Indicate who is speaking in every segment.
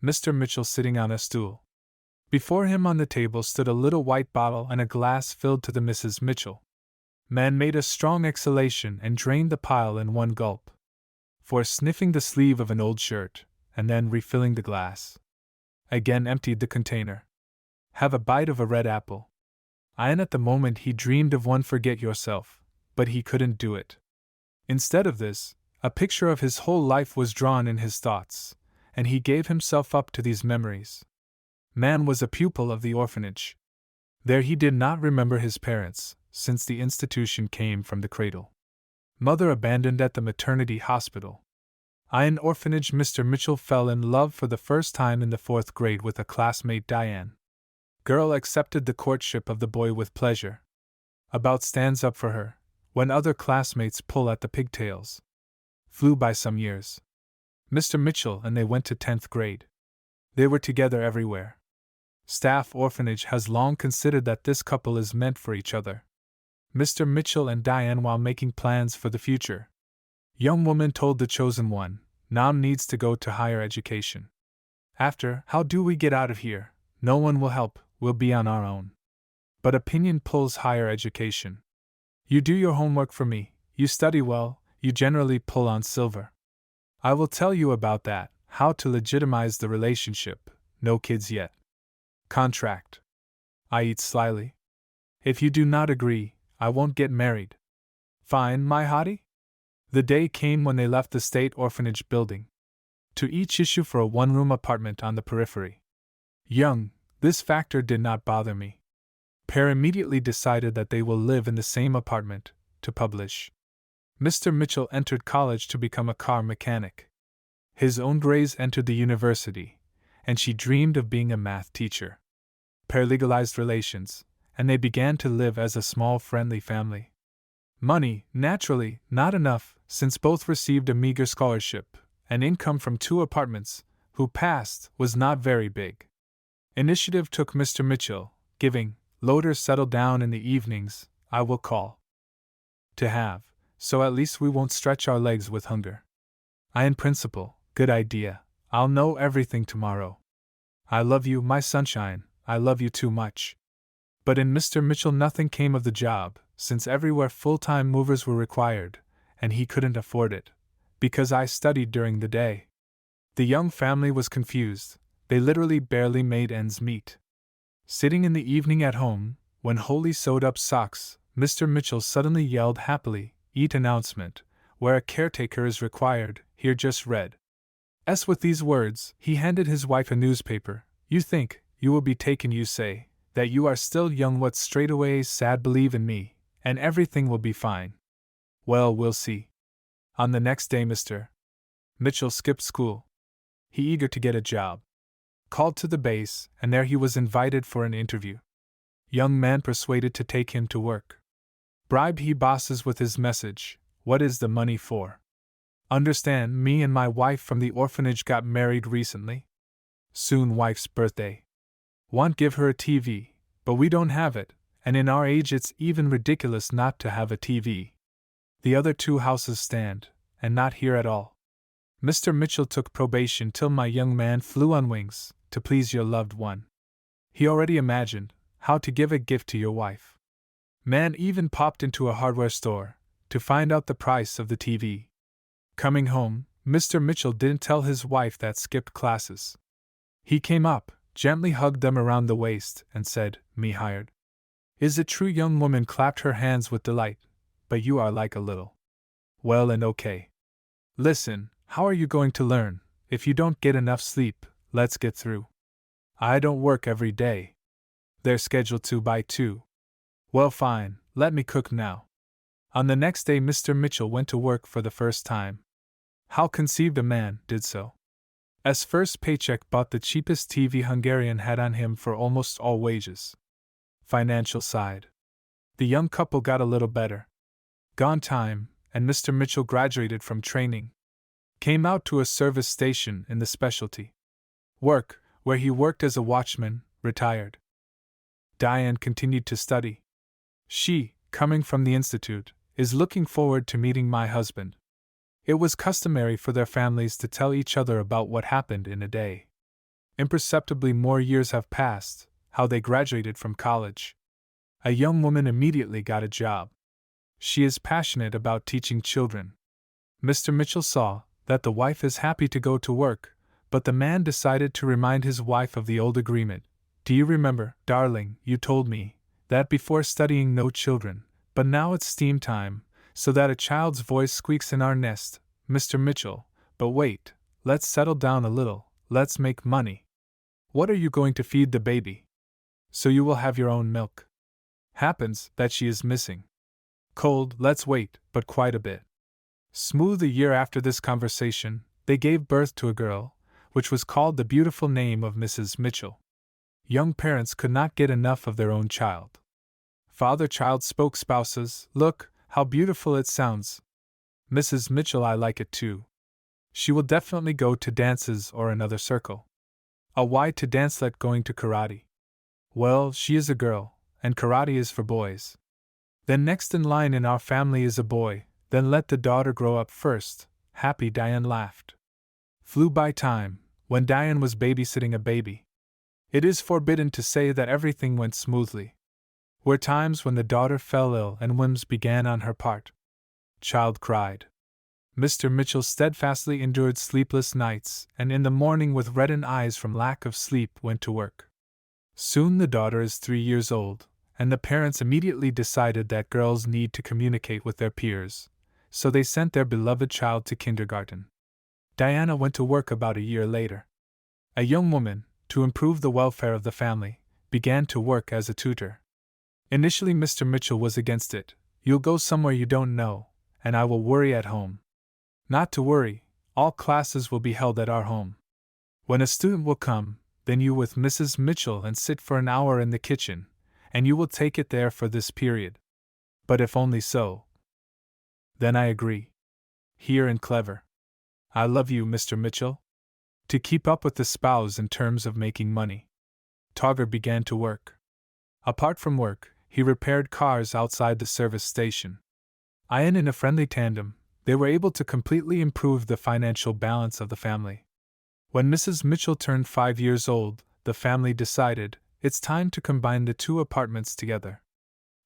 Speaker 1: Mr. Mitchell sitting on a stool. Before him on the table stood a little white bottle and a glass filled to the Mrs. Mitchell. Man made a strong exhalation and drained the pile in one gulp. For sniffing the sleeve of an old shirt, and then refilling the glass. Again emptied the container. Have a bite of a red apple. And at the moment he dreamed of one forget yourself, but he couldn't do it. Instead of this, a picture of his whole life was drawn in his thoughts, and he gave himself up to these memories. Man was a pupil of the orphanage. There he did not remember his parents, since the institution came from the cradle. Mother abandoned at the maternity hospital. In orphanage Mr. Mitchell fell in love for the first time in the 4th grade with a classmate Diane. Girl accepted the courtship of the boy with pleasure. About stands up for her, when other classmates pull at the pigtails. Flew by some years. Mr. Mitchell and they went to 10th grade. They were together everywhere. Staff Orphanage has long considered that this couple is meant for each other. Mr. Mitchell and Diane while making plans for the future. Young woman told the chosen one, Nam needs to go to higher education. After, how do we get out of here? No one will help, we'll be on our own. But opinion pulls higher education. You do your homework for me, you study well, you generally pull on silver. I will tell you about that, how to legitimize the relationship, no kids yet. Contract. I eat slyly. If you do not agree, I won't get married. Fine, my hottie? The day came when they left the state orphanage building. To each issue for a one-room apartment on the periphery. Young, this factor did not bother me. Pair immediately decided that they will live in the same apartment, to publish. Mr. Mitchell entered college to become a car mechanic. His own Grace entered the university, and she dreamed of being a math teacher. Pair legalized relations, and they began to live as a small friendly family. Money, naturally, not enough, since both received a meager scholarship, and income from 2 apartments, who passed, was not very big. Initiative took Mr. Mitchell, giving, Loader settle down in the evenings, I will call. To have, so at least we won't stretch our legs with hunger. In principle, good idea, I'll know everything tomorrow. I love you, my sunshine, I love you too much. But in Mr. Mitchell nothing came of the job, since everywhere full-time movers were required, and he couldn't afford it, because I studied during the day. The young family was confused, they literally barely made ends meet. Sitting in the evening at home, when Holy sewed up socks, Mr. Mitchell suddenly yelled happily, Eat announcement, where a caretaker is required, here just read. With these words, he handed his wife a newspaper. You think, you will be taken, you say, that you are still young, what straightaway sad, believe in me, and everything will be fine. Well, we'll see. On the next day Mr. Mitchell skipped school. He eager to get a job. Called to the base, and there he was invited for an interview. Young man persuaded to take him to work. Bribed he bosses with his message, what is the money for? Understand, me and my wife from the orphanage got married recently. Soon wife's birthday. Want give her a TV, but we don't have it, and in our age it's even ridiculous not to have a TV. The other 2 houses stand, and not here at all. Mr. Mitchell took probation till my young man flew on wings, to please your loved one. He already imagined how to give a gift to your wife. Man even popped into a hardware store to find out the price of the TV. Coming home, Mr. Mitchell didn't tell his wife that skipped classes. He came up, gently hugged them around the waist, and said, Me hired. Is it true? Young woman clapped her hands with delight. But you are like a little. Well and okay. Listen, how are you going to learn? If you don't get enough sleep, let's get through. I don't work every day. They're scheduled 2 by 2. Well, fine, let me cook now. On the next day Mr. Mitchell went to work for the first time. How conceived a man did so. First paycheck bought the cheapest TV Hungarian had on him for almost all wages. Financial side. The young couple got a little better. Gone time, and Mr. Mitchell graduated from training. Came out to a service station in the specialty work, where he worked as a watchman, retired. Diane continued to study. She, coming from the institute, is looking forward to meeting my husband. It was customary for their families to tell each other about what happened in a day. Imperceptibly more years have passed, how they graduated from college. A young woman immediately got a job. She is passionate about teaching children. Mr. Mitchell saw that the wife is happy to go to work, but the man decided to remind his wife of the old agreement. Do you remember, darling, you told me that before studying no children, but now it's steam time, so that a child's voice squeaks in our nest, Mr. Mitchell. But wait, let's settle down a little, let's make money. What are you going to feed the baby? So you will have your own milk. Happens that she is missing. Cold, let's wait, but quite a bit. Smooth a year after this conversation, they gave birth to a girl, which was called the beautiful name of Mrs. Mitchell. Young parents could not get enough of their own child. Father-child spoke spouses, look, how beautiful it sounds. Mrs. Mitchell, I like it too. She will definitely go to dances or another circle. Why to dance let going to karate? Well, she is a girl, and karate is for boys. Then next in line in our family is a boy, then let the daughter grow up first. Happy Diane laughed. Flew by time, when Diane was babysitting a baby. It is forbidden to say that everything went smoothly. Were times when the daughter fell ill and whims began on her part. Child cried. Mr. Mitchell steadfastly endured sleepless nights, and in the morning with reddened eyes from lack of sleep went to work. Soon the daughter is 3 years old, and the parents immediately decided that girls need to communicate with their peers, so they sent their beloved child to kindergarten. Diana went to work about a year later. A young woman, to improve the welfare of the family, began to work as a tutor. Initially Mr. Mitchell was against it. You'll go somewhere you don't know, and I will worry at home. Not to worry, all classes will be held at our home. When a student will come, then you with Mrs. Mitchell and sit for an hour in the kitchen, and you will take it there for this period. But if only so. Then I agree. Here and clever. I love you, Mr. Mitchell. To keep up with the spouse in terms of making money. Togger began to work. Apart from work, he repaired cars outside the service station. And in a friendly tandem, they were able to completely improve the financial balance of the family. When Mrs. Mitchell turned 5 years old, the family decided it's time to combine the 2 apartments together.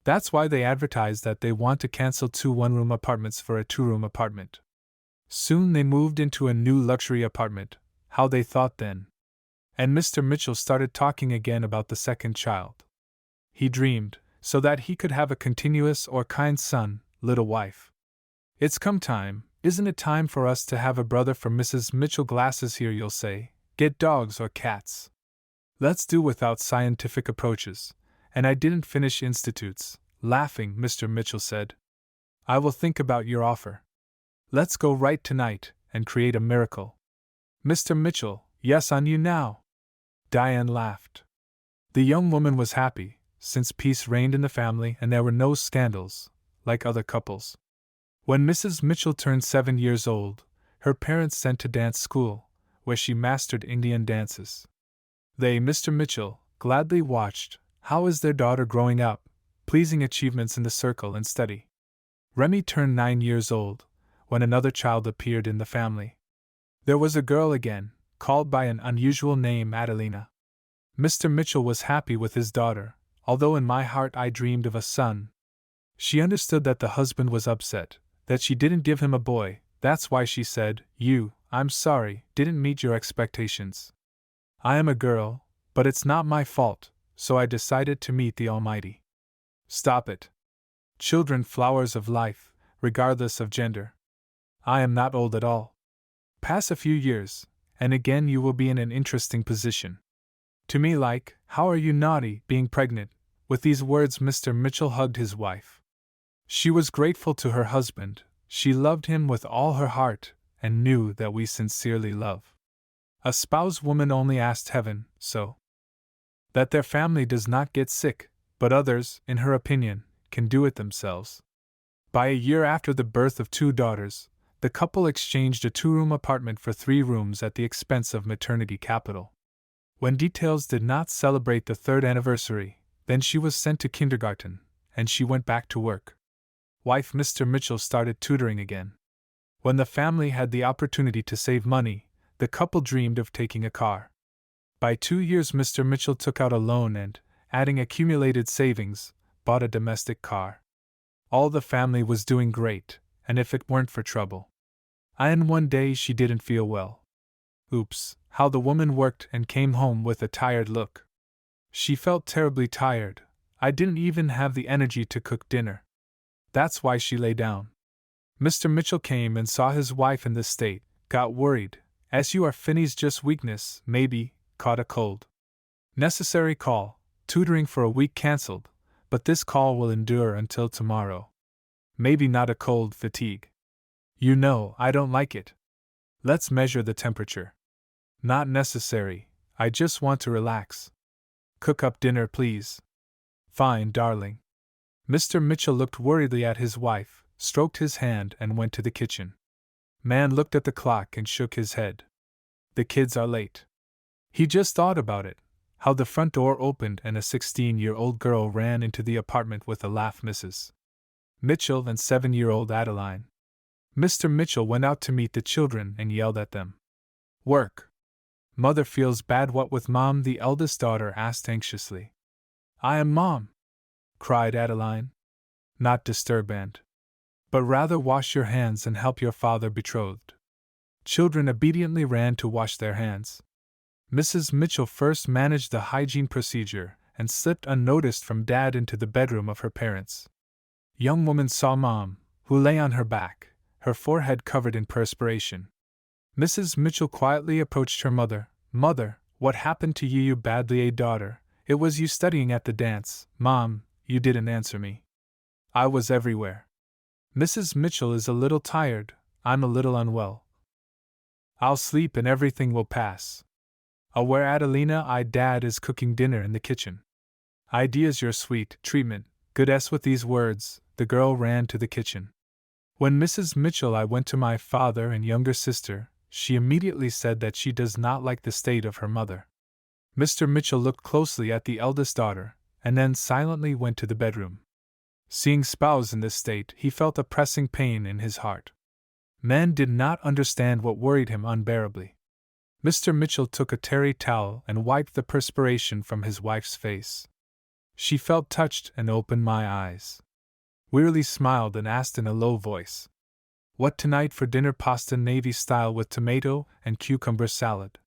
Speaker 1: That's why they advertised that they want to cancel 2 one-room apartments for a 2-room apartment. Soon they moved into a new luxury apartment, how they thought then. And Mr. Mitchell started talking again about the second child. He dreamed, so that he could have a continuous or kind son, little wife. It's come time, isn't it time for us to have a brother for Mrs. Mitchell? Glasses here, you'll say, get dogs or cats. Let's do without scientific approaches, and I didn't finish institutes, laughing, Mr. Mitchell said. I will think about your offer. Let's go right tonight, and create a miracle. Mr. Mitchell, yes, on you now. Diane laughed. The young woman was happy, since peace reigned in the family and there were no scandals, like other couples. When Mrs. Mitchell turned 7 years old, her parents sent to dance school, where she mastered Indian dances. They, Mr. Mitchell, gladly watched how is their daughter growing up, pleasing achievements in the circle and study. Remy turned 9 years old, when another child appeared in the family. There was a girl again, called by an unusual name, Adelina. Mr. Mitchell was happy with his daughter, although in my heart I dreamed of a son. She understood that the husband was upset, that she didn't give him a boy. That's why she said, I'm sorry, didn't meet your expectations. I am a girl, but it's not my fault, so I decided to meet the Almighty. Stop it. Children, flowers of life, regardless of gender. I am not old at all. Pass a few years, and again you will be in an interesting position. To me, like, how are you naughty, being pregnant? With these words, Mr. Mitchell hugged his wife. She was grateful to her husband, she loved him with all her heart, and knew that we sincerely love. A spouse woman only asked heaven, so that their family does not get sick, but others, in her opinion, can do it themselves. By a year after the birth of 2 daughters, the couple exchanged a 2-room apartment for 3 rooms at the expense of maternity capital. When details did not celebrate the 3rd anniversary, then she was sent to kindergarten, and she went back to work. Wife Mr. Mitchell started tutoring again. When the family had the opportunity to save money, the couple dreamed of taking a car. By 2 years, Mr. Mitchell took out a loan and, adding accumulated savings, bought a domestic car. All the family was doing great, and if it weren't for trouble. And one day she didn't feel well. Oops, how the woman worked and came home with a tired look. She felt terribly tired. I didn't even have the energy to cook dinner. That's why she lay down. Mr. Mitchell came and saw his wife in this state, got worried. As you are Finney's just weakness, maybe, caught a cold. Necessary call, tutoring for a week cancelled, but this call will endure until tomorrow. Maybe not a cold, fatigue. You know, I don't like it. Let's measure the temperature. Not necessary, I just want to relax. Cook up dinner, please. Fine, darling. Mr. Mitchell looked worriedly at his wife, stroked his hand, and went to the kitchen. Man looked at the clock and shook his head. The kids are late. He just thought about it, how the front door opened and a 16-year-old girl ran into the apartment with a laugh. Mrs. Mitchell and 7-year-old Adeline. Mr. Mitchell went out to meet the children and yelled at them. Work. Mother feels bad. What with Mom? The eldest daughter asked anxiously. I am Mom, cried Adeline. Not disturbed. But rather wash your hands and help your father betrothed. Children obediently ran to wash their hands. Mrs. Mitchell first managed the hygiene procedure and slipped unnoticed from Dad into the bedroom of her parents. Young woman saw Mom, who lay on her back, her forehead covered in perspiration. Mrs. Mitchell quietly approached her mother. Mother, what happened to you badly, daughter? It was you studying at the dance. Mom, you didn't answer me. I was everywhere. Mrs. Mitchell is a little tired, I'm a little unwell. I'll sleep and everything will pass. Where Adelina? Dad is cooking dinner in the kitchen. Ideas your sweet treatment, goodess. With these words, the girl ran to the kitchen. When Mrs. Mitchell I went to my father and younger sister, she immediately said that she does not like the state of her mother. Mr. Mitchell looked closely at the eldest daughter, and then silently went to the bedroom. Seeing spouse in this state, he felt a pressing pain in his heart. Man did not understand what worried him unbearably. Mr. Mitchell took a terry towel and wiped the perspiration from his wife's face. She felt touched and opened my eyes. Wearily smiled and asked in a low voice, What tonight for dinner? Pasta Navy style with tomato and cucumber salad.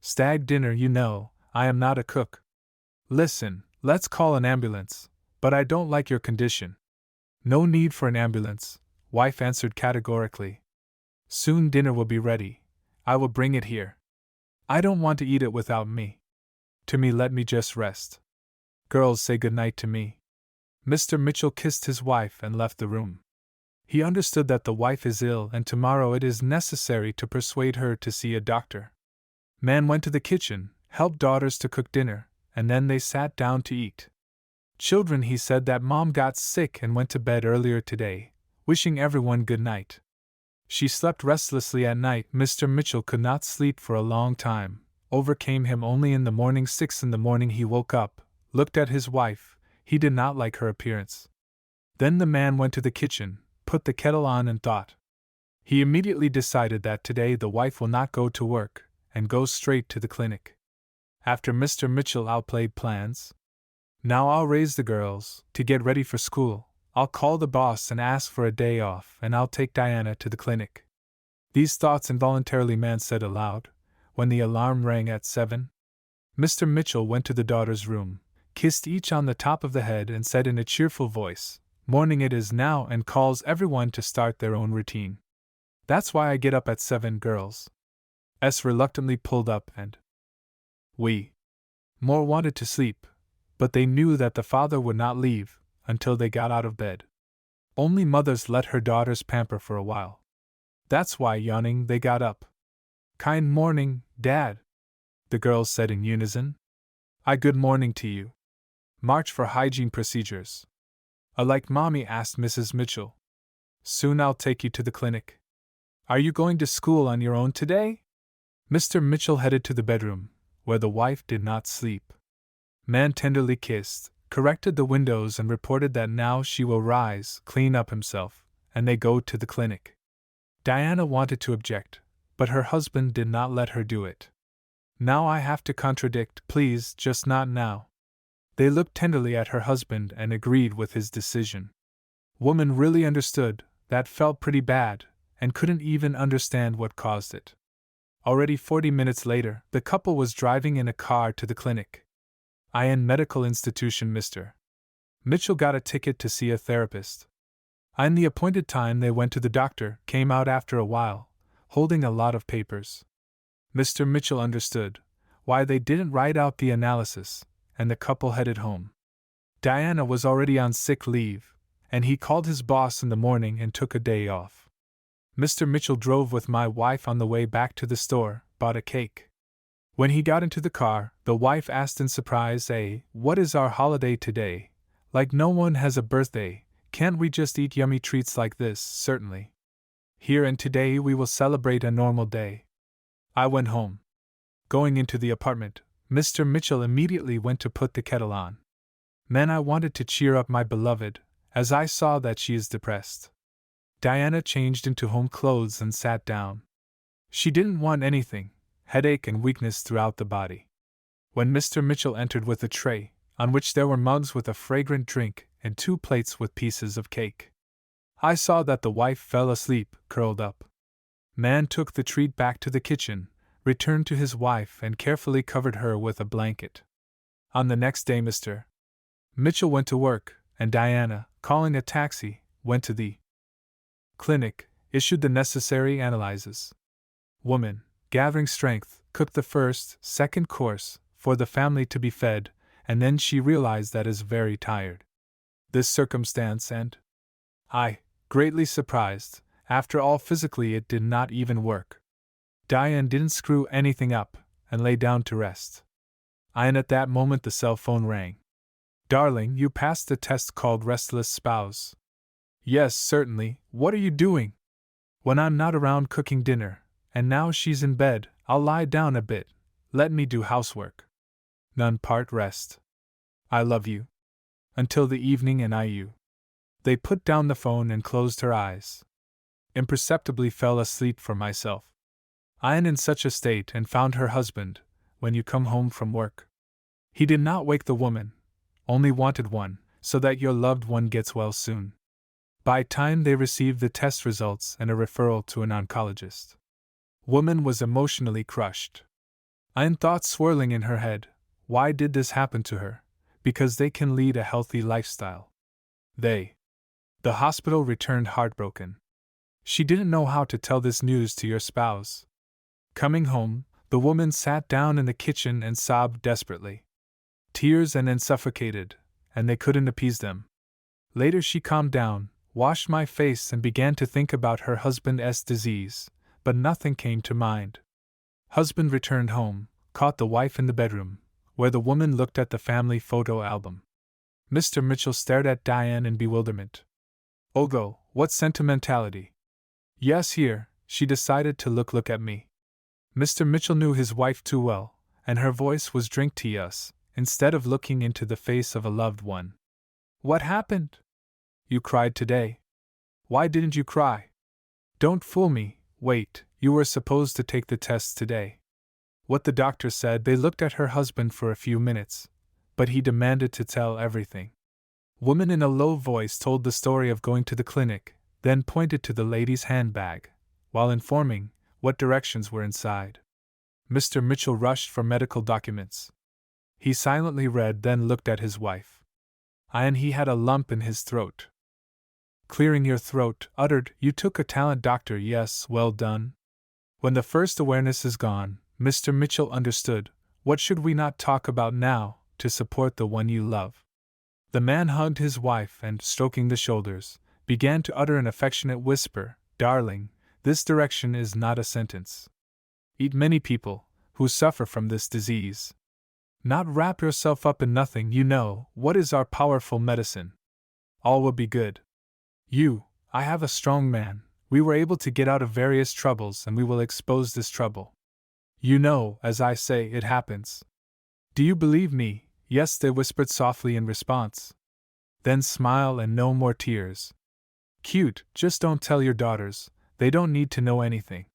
Speaker 1: Stag dinner, you know, I am not a cook. Listen, let's call an ambulance, but I don't like your condition. No need for an ambulance, wife answered categorically. Soon dinner will be ready. I will bring it here. I don't want to eat it without me. To me, let me just rest. Girls, say good night to me. Mr. Mitchell kissed his wife and left the room. He understood that the wife is ill and tomorrow it is necessary to persuade her to see a doctor. Man went to the kitchen, helped daughters to cook dinner, and then they sat down to eat. Children, he said that Mom got sick and went to bed earlier today, wishing everyone good night. She slept restlessly at night. Mr. Mitchell could not sleep for a long time, overcame him only in the morning. 6 in the morning he woke up, looked at his wife, he did not like her appearance. Then the man went to the kitchen, put the kettle on and thought. He immediately decided that today the wife will not go to work, and go straight to the clinic. After Mr. Mitchell outplayed plans. Now I'll raise the girls, to get ready for school. I'll call the boss and ask for a day off, and I'll take Diana to the clinic. These thoughts involuntarily man said aloud, when the alarm rang at 7. Mr. Mitchell went to the daughter's room, kissed each on the top of the head and said in a cheerful voice, Morning it is now, and calls everyone to start their own routine. That's why I get up at 7, girls. S reluctantly pulled up and we more wanted to sleep, but they knew that the father would not leave until they got out of bed. Only mothers let her daughters pamper for a while. That's why, yawning, they got up. Kind morning, Dad, the girls said in unison. Good morning to you. March for hygiene procedures. Like Mommy? Asked Mrs. Mitchell. Soon I'll take you to the clinic. Are you going to school on your own today? Mr. Mitchell headed to the bedroom, where the wife did not sleep. Man tenderly kissed, corrected the windows and reported that now she will rise, clean up himself, and they go to the clinic. Diana wanted to object, but her husband did not let her do it. Now I have to contradict, please, just not now. They looked tenderly at her husband and agreed with his decision. Woman really understood, that felt pretty bad, and couldn't even understand what caused it. Already 40 minutes later, the couple was driving in a car to the clinic. IN Medical Institution. Mr. Mitchell got a ticket to see a therapist. In the appointed time they went to the doctor, came out after a while, holding a lot of papers. Mr. Mitchell understood why they didn't write out the analysis, and the couple headed home. Diana was already on sick leave, and he called his boss in the morning and took a day off. Mr. Mitchell drove with my wife on the way back to the store, bought a cake. When he got into the car, the wife asked in surprise, what is our holiday today? Like no one has a birthday, can't we just eat yummy treats like this? Certainly. Here and today we will celebrate a normal day. I went home. Going into the apartment, Mr. Mitchell immediately went to put the kettle on. Man, I wanted to cheer up my beloved, as I saw that she is depressed. Diana changed into home clothes and sat down. She didn't want anything, headache and weakness throughout the body. When Mr. Mitchell entered with a tray, on which there were mugs with a fragrant drink and 2 plates with pieces of cake, I saw that the wife fell asleep, curled up. Man took the treat back to the kitchen, returned to his wife and carefully covered her with a blanket. On the next day Mr. Mitchell went to work, and Diana, calling a taxi, went to the clinic, issued the necessary analyses. Woman, gathering strength, cooked the first, second course, for the family to be fed, and then she realized that is very tired. This circumstance and I, greatly surprised, after all physically it did not even work. Diane didn't screw anything up, and lay down to rest. And at that moment the cell phone rang. Darling, you passed the test called Restless Spouse. Yes, certainly, what are you doing? When I'm not around cooking dinner, and now she's in bed, I'll lie down a bit, let me do housework. None part rest. I love you. Until the evening and you. They put down the phone and closed her eyes. Imperceptibly fell asleep for myself. I am in such a state and found her husband, when you come home from work. He did not wake the woman, only wanted one, so that your loved one gets well soon. By time they received the test results and a referral to an oncologist. Woman was emotionally crushed. Thoughts swirling in her head, why did this happen to her? Because they can lead a healthy lifestyle. The hospital returned heartbroken. She didn't know how to tell this news to your spouse. Coming home, the woman sat down in the kitchen and sobbed desperately. Tears and then suffocated, and they couldn't appease them. Later she calmed down, washed my face and began to think about her husband's disease, but nothing came to mind. Husband returned home, caught the wife in the bedroom, where the woman looked at the family photo album. Mr. Mitchell stared at Diane in bewilderment. Ogo, what sentimentality. Yes, here, she decided to look at me. Mr. Mitchell knew his wife too well, and her voice was drink to us, instead of looking into the face of a loved one. What happened? You cried today. Why didn't you cry? Don't fool me, wait, you were supposed to take the tests today. What the doctor said. They looked at her husband for a few minutes, but he demanded to tell everything. Woman in a low voice told the story of going to the clinic, then pointed to the lady's handbag, while informing what directions were inside. Mr. Mitchell rushed for medical documents. He silently read, then looked at his wife. And he had a lump in his throat. Clearing your throat, uttered, you took a talent doctor, yes, well done. When the first awareness is gone, Mr. Mitchell understood, what should we not talk about now, to support the one you love? The man hugged his wife and, stroking the shoulders, began to utter an affectionate whisper, darling, this direction is not a sentence. Eat many people, who suffer from this disease. Not wrap yourself up in nothing, you know, what is our powerful medicine. All will be good. I have a strong man, we were able to get out of various troubles and we will expose this trouble. You know, as I say, it happens. Do you believe me? Yes, they whispered softly in response. Then smile and no more tears. Cute, just don't tell your daughters, they don't need to know anything.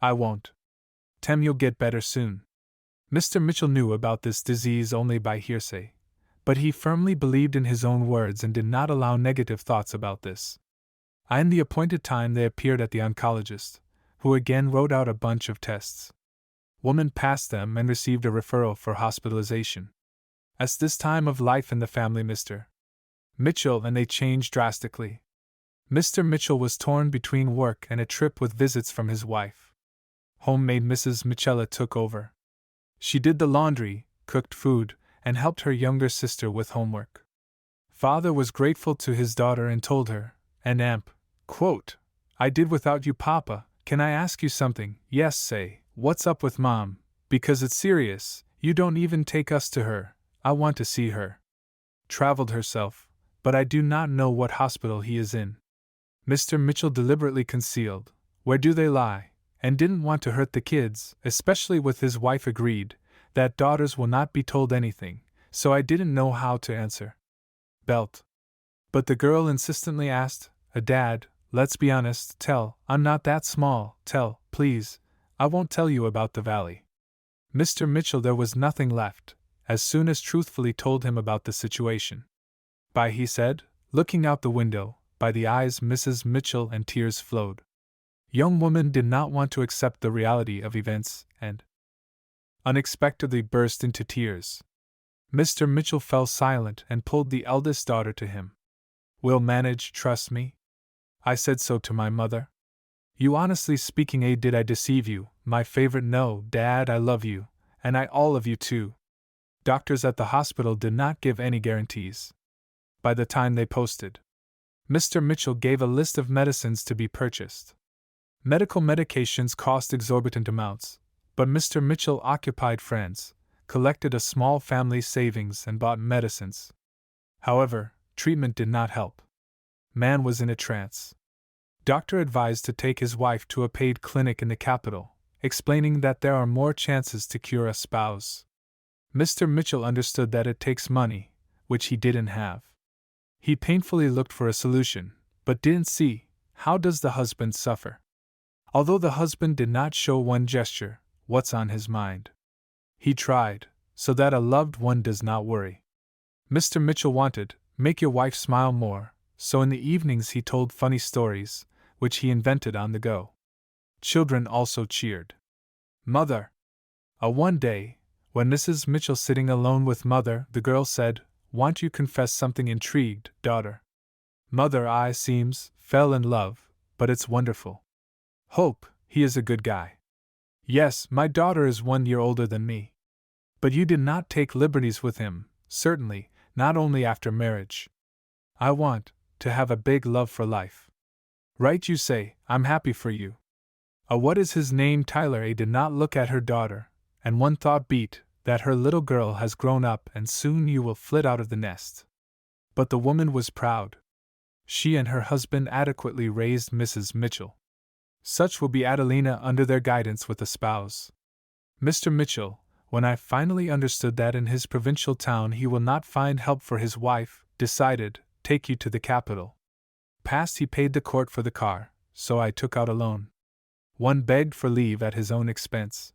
Speaker 1: I won't. You'll get better soon. Mr. Mitchell knew about this disease only by hearsay, but he firmly believed in his own words and did not allow negative thoughts about this. In the appointed time they appeared at the oncologist, who again wrote out a bunch of tests. Woman passed them and received a referral for hospitalization. At this time of life in the family, Mr. Mitchell and they changed drastically. Mr. Mitchell was torn between work and a trip with visits from his wife. Homemaid Mrs. Michella took over. She did the laundry, cooked food, and helped her younger sister with homework. Father was grateful to his daughter and told her, and Amp, quote, "I did without you, Papa. Can I ask you something?" "Yes, say, what's up with Mom? Because it's serious. You don't even take us to her. I want to see her." "Traveled herself, but I do not know what hospital he is in." Mr. Mitchell deliberately concealed, "Where do they lie?" and didn't want to hurt the kids, especially with his wife agreed that daughters will not be told anything, so I didn't know how to answer. Belt. But the girl insistently asked, "Dad, let's be honest, tell, I'm not that small, tell, please, I won't tell you about the valley." Mr. Mitchell there was nothing left, as soon as truthfully told him about the situation. "By," he said, looking out the window, "by the eyes Mrs. Mitchell," and tears flowed. Young woman did not want to accept the reality of events, and unexpectedly burst into tears. Mr. Mitchell fell silent and pulled the eldest daughter to him. "We'll manage, trust me. I said so to my mother." "You honestly speaking, did I deceive you, my favorite?" "No, Dad, I love you, and I all of you too." Doctors at the hospital did not give any guarantees. By the time they posted, Mr. Mitchell gave a list of medicines to be purchased. Medical medications cost exorbitant amounts, but Mr. Mitchell occupied friends, collected a small family savings, and bought medicines. However, treatment did not help. Man was in a trance. Doctor advised to take his wife to a paid clinic in the capital, explaining that there are more chances to cure a spouse. Mr. Mitchell understood that it takes money, which he didn't have. He painfully looked for a solution, but didn't see. How does the husband suffer? Although the husband did not show one gesture, what's on his mind? He tried, so that a loved one does not worry. Mr. Mitchell wanted, make your wife smile more, so in the evenings he told funny stories, which he invented on the go. Children also cheered. Mother! One day, when Mrs. Mitchell sitting alone with Mother, the girl said, "Want you confess something?" Intrigued, daughter. Mother, I seems, fell in love, but it's wonderful. Hope, he is a good guy. Yes, my daughter is 1 year older than me. But you did not take liberties with him, certainly, not only after marriage. I want to have a big love for life. Right, you say, I'm happy for you. What is his name? Tyler did not look at her daughter, and one thought beat, that her little girl has grown up and soon you will flit out of the nest. But the woman was proud. She and her husband adequately raised Mrs. Mitchell. Such will be Adelina under their guidance with a spouse. Mr. Mitchell, when I finally understood that in his provincial town he will not find help for his wife, decided, take you to the capital. Past he paid the court for the car, so I took out a loan. One begged for leave at his own expense.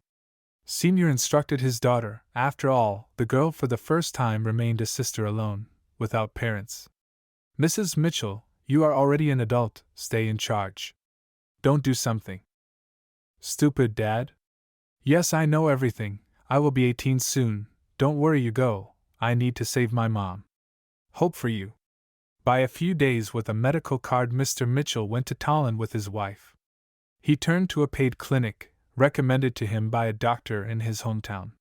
Speaker 1: Senior instructed his daughter. After all, the girl for the first time remained a sister alone, without parents. Mrs. Mitchell, you are already an adult, stay in charge. Don't do something stupid, Dad. Yes, I know everything, I will be 18 soon, don't worry, you go, I need to save my mom. Hope for you. By a few days with a medical card Mr. Mitchell went to Tallinn with his wife. He turned to a paid clinic, recommended to him by a doctor in his hometown.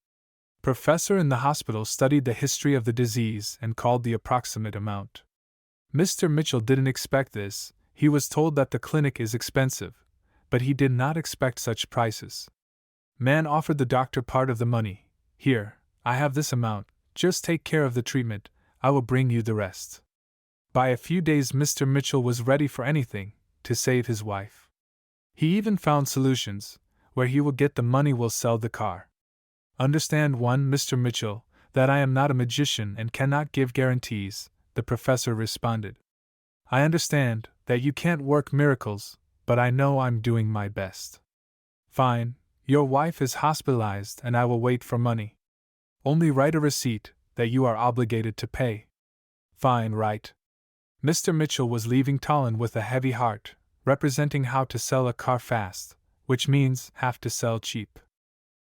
Speaker 1: Professor in the hospital studied the history of the disease and called the approximate amount. Mr. Mitchell didn't expect this. He was told that the clinic is expensive, but he did not expect such prices. Man offered the doctor part of the money. Here, I have this amount, just take care of the treatment, I will bring you the rest. By a few days Mr. Mitchell was ready for anything, to save his wife. He even found solutions, where he will get the money will sell the car. Understand one, Mr. Mitchell, that I am not a magician and cannot give guarantees, the professor responded. I understand that you can't work miracles, but I know I'm doing my best. Fine, Your wife is hospitalized and I will wait for money. Only write a receipt that you are obligated to pay. Fine, right. Mr. Mitchell was leaving Tallinn with a heavy heart, representing how to sell a car fast, which means have to sell cheap.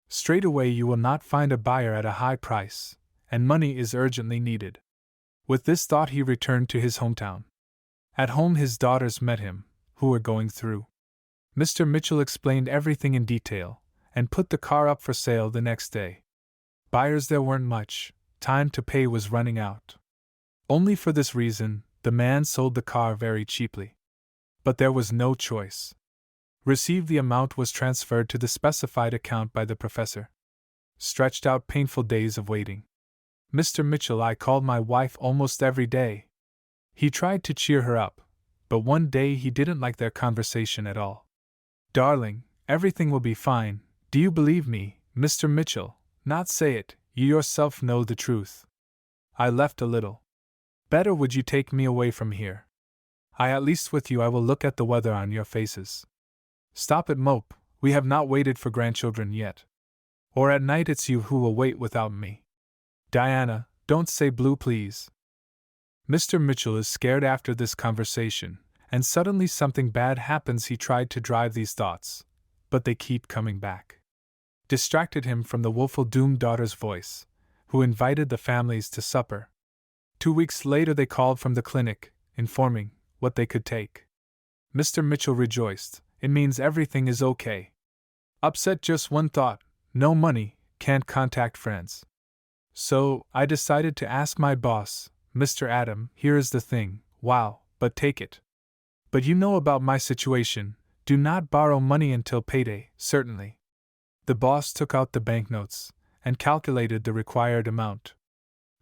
Speaker 1: Straight away you will not find a buyer at a high price, and money is urgently needed. With this thought he returned to his hometown. At home his daughters met him, who were going through. Mr. Mitchell explained everything in detail, and put the car up for sale the next day. Buyers there weren't much, time to pay was running out. Only for this reason, the man sold the car very cheaply. But there was no choice. Received the amount was transferred to the specified account by the professor. Stretched out painful days of waiting. Mr. Mitchell, I called my wife almost every day. He tried to cheer her up, but one day he didn't like their conversation at all. Darling, everything will be fine, do you believe me, Mr. Mitchell? Not say it, you yourself know the truth. I left a little. Better would you take me away from here. I at least with you I will look at the weather on your faces. Stop it, mope, we have not waited for grandchildren yet. Or at night it's you who will wait without me. Diana, don't say blue please. Mr. Mitchell is scared after this conversation, and suddenly something bad happens. He tried to drive these thoughts, but they keep coming back. Distracted him from the woeful doomed daughter's voice, who invited the families to supper. 2 weeks later they called from the clinic, informing what they could take. Mr. Mitchell rejoiced, it means everything is okay. Upset just one thought, no money, can't contact friends. So, I decided to ask my boss, Mr. Adam, here is the thing, wow, but take it. But you know about my situation, do not borrow money until payday, certainly. The boss took out the banknotes, and calculated the required amount.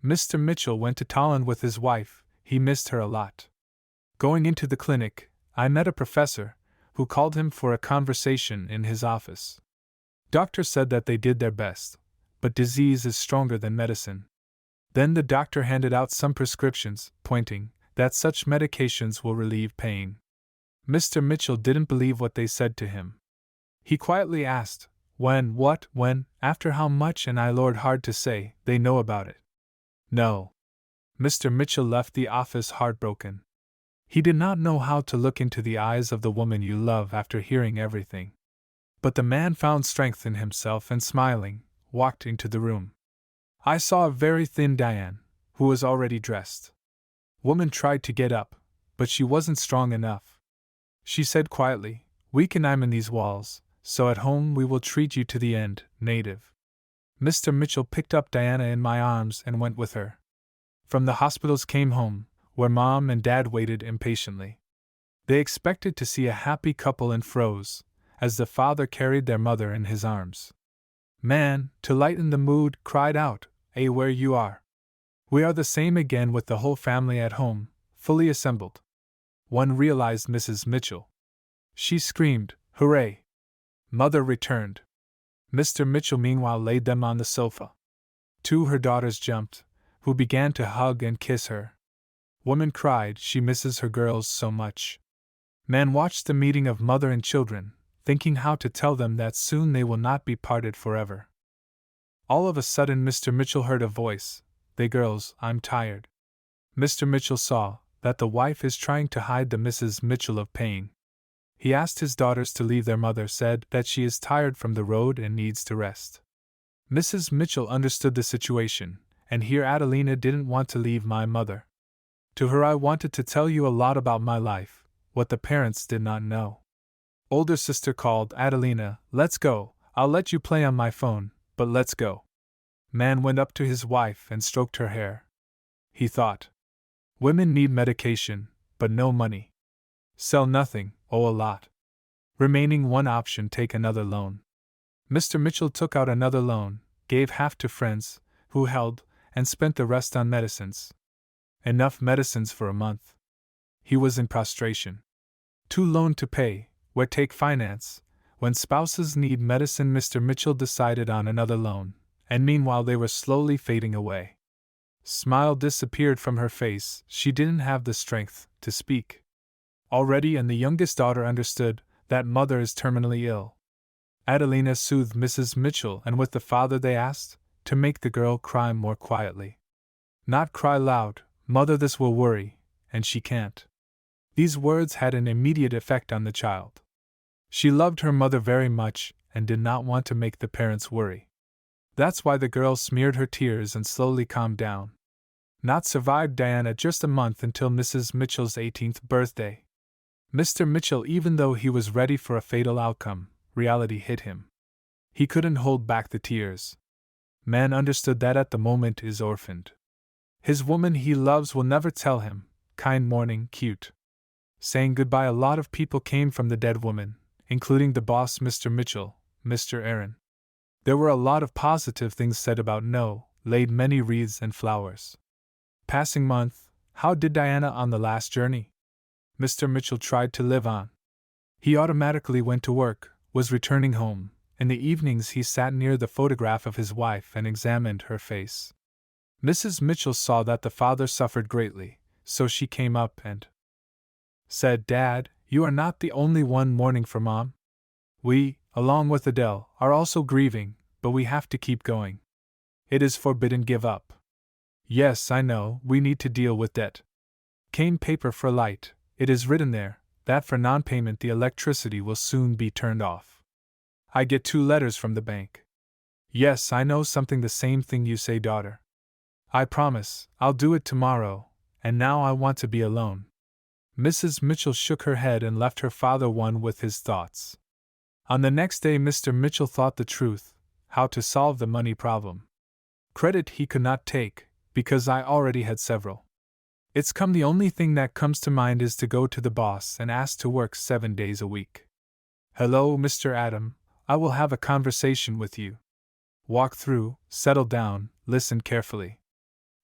Speaker 1: Mr. Mitchell went to Tallinn with his wife, he missed her a lot. Going into the clinic, I met a professor, who called him for a conversation in his office. Doctor said that they did their best, but disease is stronger than medicine. Then the doctor handed out some prescriptions, pointing that such medications will relieve pain. Mr. Mitchell didn't believe what they said to him. He quietly asked, when, what, when, after how much, and I Lord, hard to say, they know about it. No. Mr. Mitchell left the office heartbroken. He did not know how to look into the eyes of the woman you love after hearing everything. But the man found strength in himself and smiling, walked into the room. I saw a very thin Diane, who was already dressed. Woman tried to get up, but she wasn't strong enough. She said quietly, we can I'm in these walls, so at home we will treat you to the end, native. Mr. Mitchell picked up Diana in my arms and went with her. From the hospitals came home, where Mom and Dad waited impatiently. They expected to see a happy couple and froze, as the father carried their mother in his arms. Man, to lighten the mood, cried out, where you are. We are the same again with the whole family at home, fully assembled. One realized Mrs. Mitchell. She screamed, hooray! Mother returned. Mr. Mitchell meanwhile laid them on the sofa. Two her daughters jumped, who began to hug and kiss her. Woman cried she misses her girls so much. Man watched the meeting of mother and children, thinking how to tell them that soon they will not be parted forever. All of a sudden Mr. Mitchell heard a voice, "They girls, I'm tired." Mr. Mitchell saw that the wife is trying to hide the Mrs. Mitchell of pain. He asked his daughters to leave their mother, said that she is tired from the road and needs to rest. Mrs. Mitchell understood the situation, and here Adelina didn't want to leave my mother. To her I wanted to tell you a lot about my life, what the parents did not know. Older sister called, Adelina, let's go, I'll let you play on my phone, but let's go. Man went up to his wife and stroked her hair. He thought. Women need medication, but no money. Sell nothing, owe a lot. Remaining one option, take another loan. Mr. Mitchell took out another loan, gave half to friends, who held, and spent the rest on medicines. Enough medicines for a month. He was in prostration. Two loan to pay, where take finance. When spouses need medicine, Mr. Mitchell decided on another loan, and meanwhile they were slowly fading away. Smile disappeared from her face, she didn't have the strength to speak. Already, and the youngest daughter understood that mother is terminally ill. Adelina soothed Mrs. Mitchell, and with the father they asked to make the girl cry more quietly. Not cry loud, mother, this will worry, and she can't. These words had an immediate effect on the child. She loved her mother very much and did not want to make the parents worry. That's why the girl smeared her tears and slowly calmed down. Not survived Diana just a month until Mrs. Mitchell's 18th birthday. Mr. Mitchell, even though he was ready for a fatal outcome, reality hit him. He couldn't hold back the tears. Man understood that at the moment is orphaned. His woman he loves will never tell him, kind morning, cute. Saying goodbye, a lot of people came from the dead woman, including the boss Mr. Mitchell, Mr. Aaron. There were a lot of positive things said about No, laid many wreaths and flowers. Passing month, how did Diana on the last journey? Mr. Mitchell tried to live on. He automatically went to work, was returning home. In the evenings he sat near the photograph of his wife and examined her face. Mrs. Mitchell saw that the father suffered greatly, so she came up and said, "Dad, you are not the only one mourning for Mom. We, along with Adele, are also grieving, but we have to keep going. It is forbidden give up. Yes, I know, we need to deal with debt. Cane paper for light, it is written there, that for non-payment the electricity will soon be turned off. I get 2 letters from the bank. Yes, I know, something the same thing you say, daughter. I promise, I'll do it tomorrow, and now I want to be alone." Mrs. Mitchell shook her head and left her father one with his thoughts. On the next day Mr. Mitchell thought the truth, how to solve the money problem. Credit he could not take, because I already had several. It's come, the only thing that comes to mind is to go to the boss and ask to work 7 days a week. "Hello, Mr. Adam, I will have a conversation with you. Walk through, settle down, listen carefully.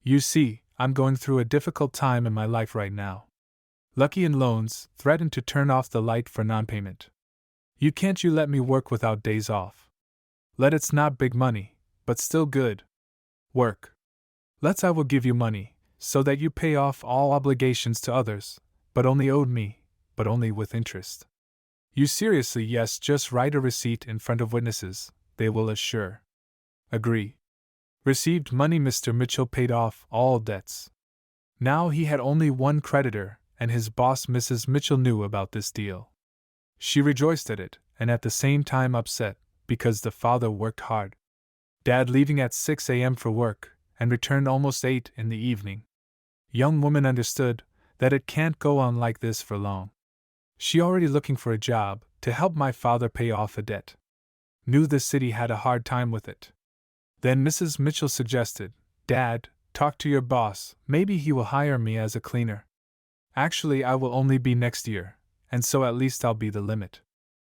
Speaker 1: You see, I'm going through a difficult time in my life right now. Lucky in loans threatened to turn off the light for non-payment. You let me work without days off. It's not big money, but still good work. I will give you money, so that you pay off all obligations to others, but only owed me, but only with interest. You seriously? Yes, just write a receipt in front of witnesses, they will assure. Agree." Received money. Mr. Mitchell paid off all debts. Now he had only one creditor, and his boss Mrs. Mitchell knew about this deal. She rejoiced at it, and at the same time upset, because the father worked hard. Dad leaving at 6 a.m. for work, and returned almost 8 in the evening. Young woman understood that it can't go on like this for long. She already looking for a job to help my father pay off a debt. Knew the city had a hard time with it. Then Mrs. Mitchell suggested, "Dad, talk to your boss, maybe he will hire me as a cleaner. Actually, I will only be next year, and so at least I'll be the limit."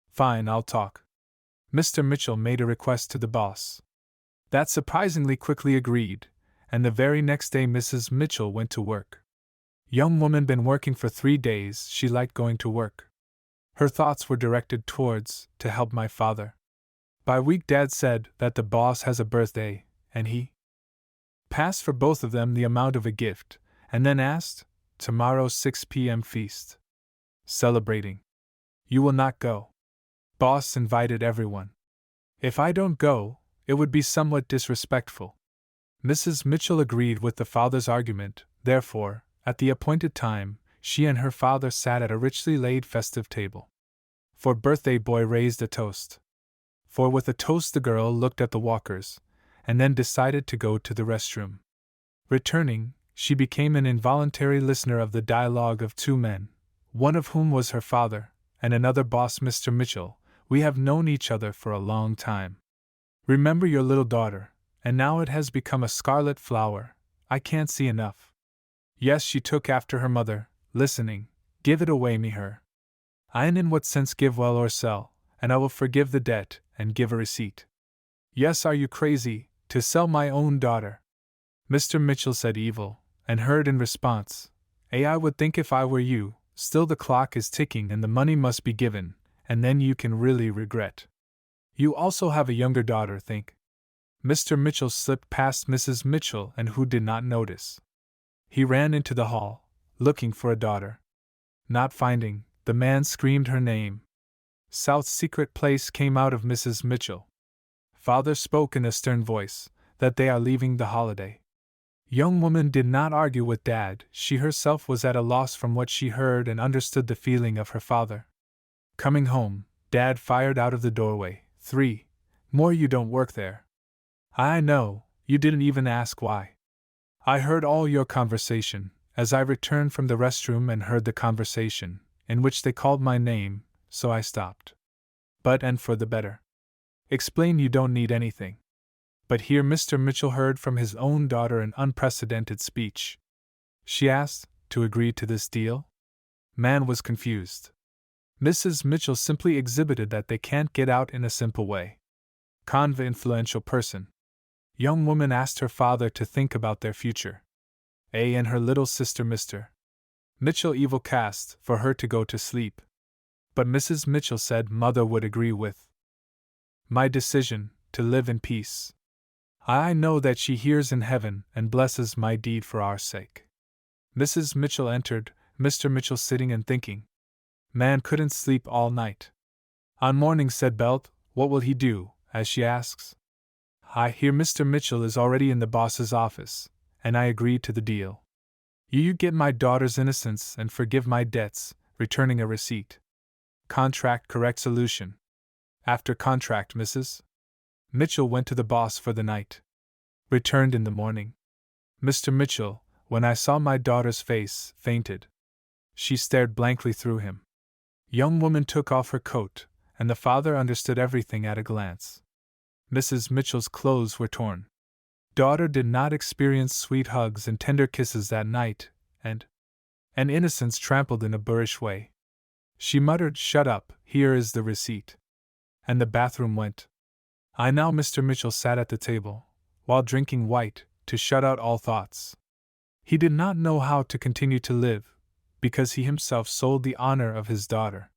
Speaker 1: "Fine, I'll talk." Mr. Mitchell made a request to the boss. That surprisingly quickly agreed, and the very next day Mrs. Mitchell went to work. Young woman been working for 3 days, she liked going to work. Her thoughts were directed towards, to help my father. By week Dad said that the boss has a birthday, and he passed for both of them the amount of a gift, and then asked, "Tomorrow 6 p.m. feast. Celebrating. You will not go?" Boss invited everyone. "If I don't go, it would be somewhat disrespectful." Mrs. Mitchell agreed with the father's argument, therefore, at the appointed time, she and her father sat at a richly laid festive table. For birthday boy raised a toast. For with a toast the girl looked at the walkers, and then decided to go to the restroom. Returning, she became an involuntary listener of the dialogue of 2 men, one of whom was her father, and another boss Mr. Mitchell. "We have known each other for a long time. Remember your little daughter, and now it has become a scarlet flower, I can't see enough. Yes, she took after her mother, listening, give it away me her. I'n in what sense give well or sell, and I will forgive the debt, and give a receipt. Yes, are you crazy, to sell my own daughter?" Mr. Mitchell said evil, and heard in response, I would think if I were you, still the clock is ticking and the money must be given, and then you can really regret. You also have a younger daughter, think." Mr. Mitchell slipped past Mrs. Mitchell and who did not notice. He ran into the hall, looking for a daughter. Not finding, the man screamed her name. South's secret place came out of Mrs. Mitchell. Father spoke in a stern voice, that they are leaving the holiday. Young woman did not argue with Dad, she herself was at a loss from what she heard and understood the feeling of her father. Coming home, Dad fired out of the doorway, 3 more you don't work there. I know, you didn't even ask why. I heard all your conversation, as I returned from the restroom and heard the conversation, in which they called my name, so I stopped. But and for the better. Explain you don't need anything. But here Mr. Mitchell heard from his own daughter an unprecedented speech. She asked, to agree to this deal? Man was confused. Mrs. Mitchell simply exhibited that they can't get out in a simple way. Conva influential person. Young woman asked her father to think about their future. And her little sister Mr. Mitchell evil cast for her to go to sleep. But Mrs. Mitchell said mother would agree with my decision to live in peace. I know that she hears in heaven and blesses my deed for our sake. Mrs. Mitchell entered, Mr. Mitchell sitting and thinking. Man couldn't sleep all night. On morning said Belt, what will he do, as she asks. I hear Mr. Mitchell is already in the boss's office, and I agreed to the deal. You get my daughter's innocence and forgive my debts, returning a receipt. Contract correct solution. After contract, Mrs. Mitchell went to the boss for the night. Returned in the morning. Mr. Mitchell, when I saw my daughter's face, fainted. She stared blankly through him. Young woman took off her coat, and the father understood everything at a glance. Mrs. Mitchell's clothes were torn. Daughter did not experience sweet hugs and tender kisses that night, and innocence trampled in a boorish way. She muttered, "Shut up, here is the receipt." And the bathroom went. I now Mr. Mitchell sat at the table, while drinking white, to shut out all thoughts. He did not know how to continue to live, because he himself sold the honor of his daughter.